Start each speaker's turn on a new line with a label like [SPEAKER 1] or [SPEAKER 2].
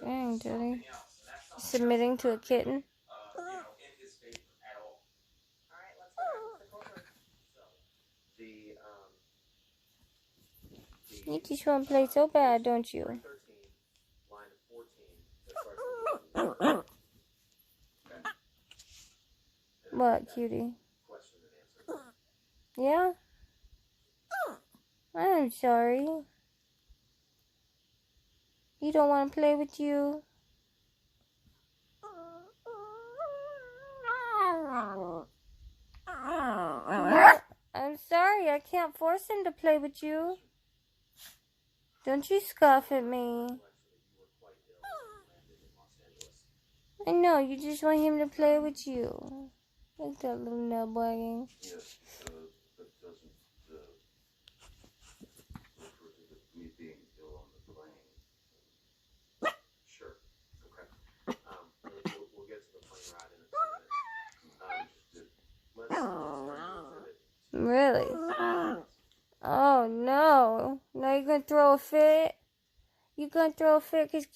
[SPEAKER 1] Dang, Daddy. Submitting to a kitten? You just want to play so bad, don't you? What, cutie? Yeah? I'm sorry. You don't want to play with you? I'm sorry, I can't force him to play with you. Don't you scoff at me. I know, you just want him to play with you. Like that little nub wagging.
[SPEAKER 2] Yes, but doesn't me being ill on the plane. Sure. Okay. We'll get to the plane ride in a minute.
[SPEAKER 1] Really? Oh no. Now you're gonna throw a fit? You gonna throw a fit because